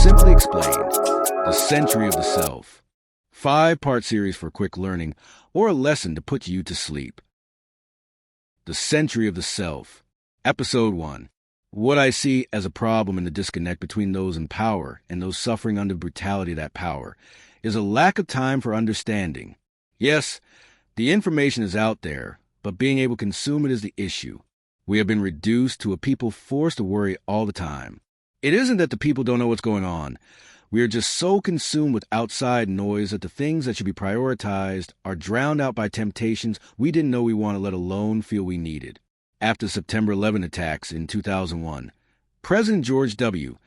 Simply explained, the century of the self. 5-part series for quick learning or a lesson to put you to sleep. The century of the self. Episode 1. What I see as a problem in the disconnect between those in power and those suffering under the brutality of that power is a lack of time for understanding. Yes, the information is out there, but being able to consume it is the issue. We have been reduced to a people forced to worry all the time. It isn't that the people don't know what's going on. We are just so consumed with outside noise that the things that should be prioritized are drowned out by temptations we didn't know we wanted, let alone feel we needed. After the September 11 attacks in 2001, President George W.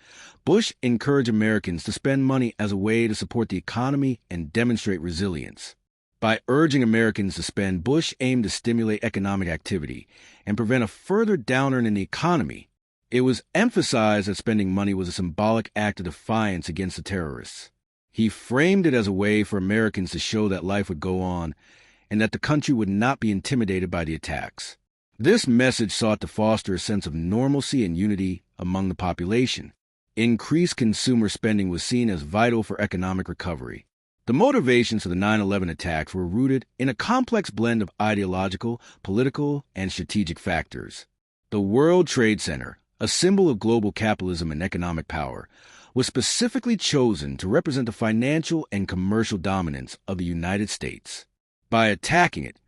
Bush encouraged Americans to spend money as a way to support the economy and demonstrate resilience. By urging Americans to spend, Bush aimed to stimulate economic activity and prevent a further downturn in the economy. It was emphasized that spending money was a symbolic act of defiance against the terrorists. He framed it as a way for Americans to show that life would go on and that the country would not be intimidated by the attacks. This message sought to foster a sense of normalcy and unity among the population. Increased consumer spending was seen as vital for economic recovery. The motivations for the 9/11 attacks were rooted in a complex blend of ideological, political, and strategic factors. The World Trade Center, a symbol of global capitalism and economic power, was specifically chosen to represent the financial and commercial dominance of the United States. By attacking it,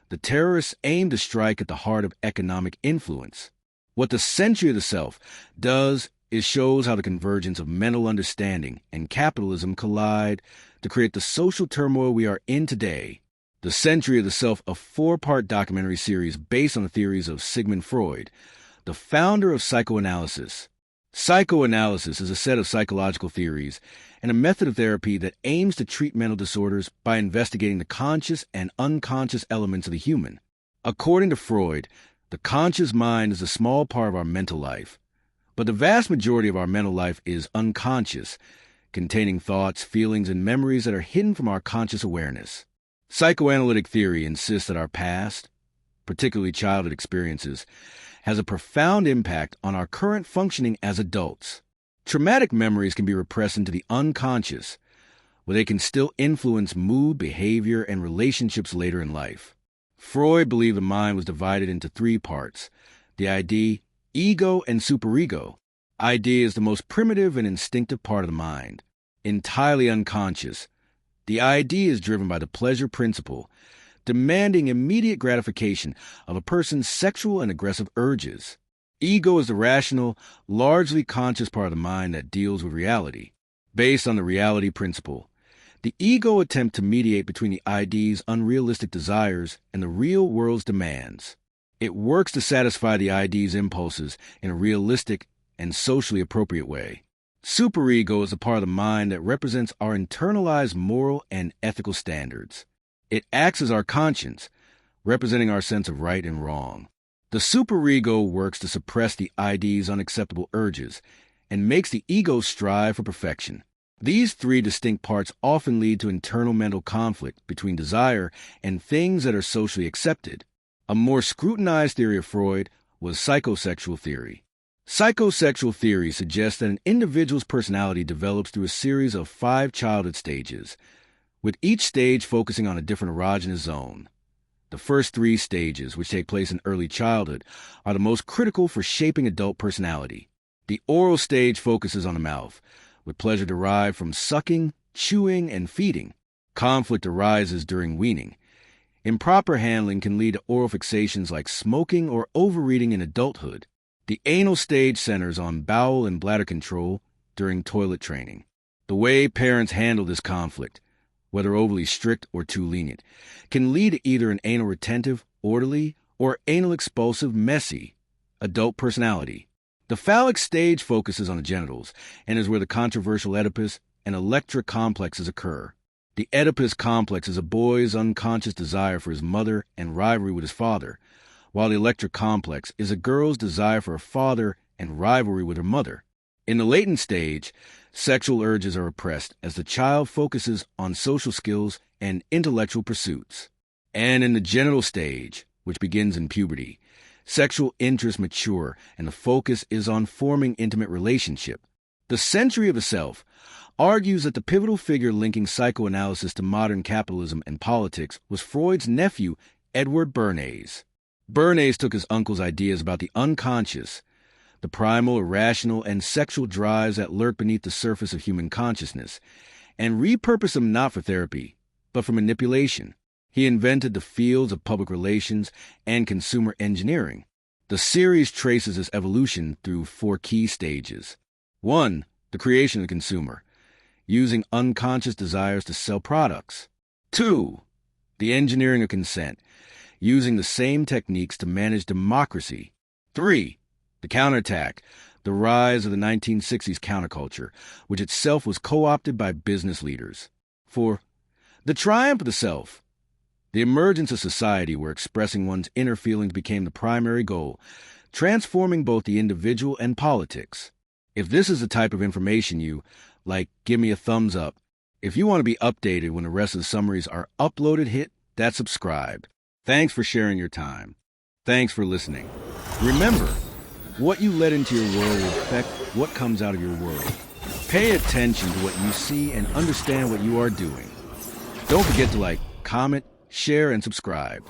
the terrorists aimed to strike at the heart of economic influence. What the century of the self does is shows how the convergence of mental understanding and capitalism collide to create the social turmoil we are in today. The Century of the Self, a 4-part documentary series based on the theories of Sigmund Freud, the founder of Psychoanalysis. Psychoanalysis is a set of psychological theories and a method of therapy that aims to treat mental disorders by investigating the conscious and unconscious elements of the human. According to Freud, the conscious mind is a small part of our mental life, but the vast majority of our mental life is unconscious, containing thoughts, feelings, and memories that are hidden from our conscious awareness. Psychoanalytic theory insists that our past, particularly childhood experiences, has a profound impact on our current functioning as adults. Traumatic memories can be repressed into the unconscious, where they can still influence mood, behavior, and relationships later in life. Freud believed the mind was divided into 3 parts: the ID, ego, and superego. ID is the most primitive and instinctive part of the mind. Entirely unconscious, the ID is driven by the pleasure principle, demanding immediate gratification of a person's sexual and aggressive urges. Ego is the rational, largely conscious part of the mind that deals with reality. Based on the reality principle, the ego attempts to mediate between the ID's unrealistic desires and the real world's demands. It works to satisfy the ID's impulses in a realistic and socially appropriate way. Superego is the part of the mind that represents our internalized moral and ethical standards. It acts as our conscience, representing our sense of right and wrong. The superego works to suppress the ID's unacceptable urges and makes the ego strive for perfection. These 3 distinct parts often lead to internal mental conflict between desire and things that are socially accepted. A more scrutinized theory of Freud was psychosexual theory. Psychosexual theory suggests that an individual's personality develops through a series of 5 childhood stages, with each stage focusing on a different erogenous zone. The first 3 stages, which take place in early childhood, are the most critical for shaping adult personality. The oral stage focuses on the mouth, with pleasure derived from sucking, chewing, and feeding. Conflict arises during weaning. Improper handling can lead to oral fixations like smoking or overeating in adulthood. The anal stage centers on bowel and bladder control during toilet training. The way parents handle this conflict, whether overly strict or too lenient, can lead to either an anal retentive, orderly, or anal expulsive, messy adult personality. The phallic stage focuses on the genitals and is where the controversial Oedipus and Electra complexes occur. The Oedipus complex is a boy's unconscious desire for his mother and rivalry with his father, while the Electra complex is a girl's desire for her father and rivalry with her mother. In the latent stage, sexual urges are repressed as the child focuses on social skills and intellectual pursuits. And in the genital stage, which begins in puberty, sexual interests mature and the focus is on forming intimate relationship. The Century of the Self argues that the pivotal figure linking psychoanalysis to modern capitalism and politics was Freud's nephew, Edward Bernays. Bernays took his uncle's ideas about the unconscious, the primal, irrational, and sexual drives that lurk beneath the surface of human consciousness, and repurposed them not for therapy, but for manipulation. He invented the fields of public relations and consumer engineering. The series traces his evolution through 4 key stages. 1. The creation of the consumer, using unconscious desires to sell products. 2. The engineering of consent, using the same techniques to manage democracy. 3. The counterattack, the rise of the 1960s counterculture, which itself was co-opted by business leaders. 4. The triumph of the self, the emergence of society where expressing one's inner feelings became the primary goal, transforming both the individual and politics. If this is the type of information you like, give me a thumbs up. If you want to be updated when the rest of the summaries are uploaded, hit that subscribe. Thanks for sharing your time. Thanks for listening. Remember, what you let into your world will affect what comes out of your world. Pay attention to what you see and understand what you are doing. Don't forget to like, comment, share, and subscribe.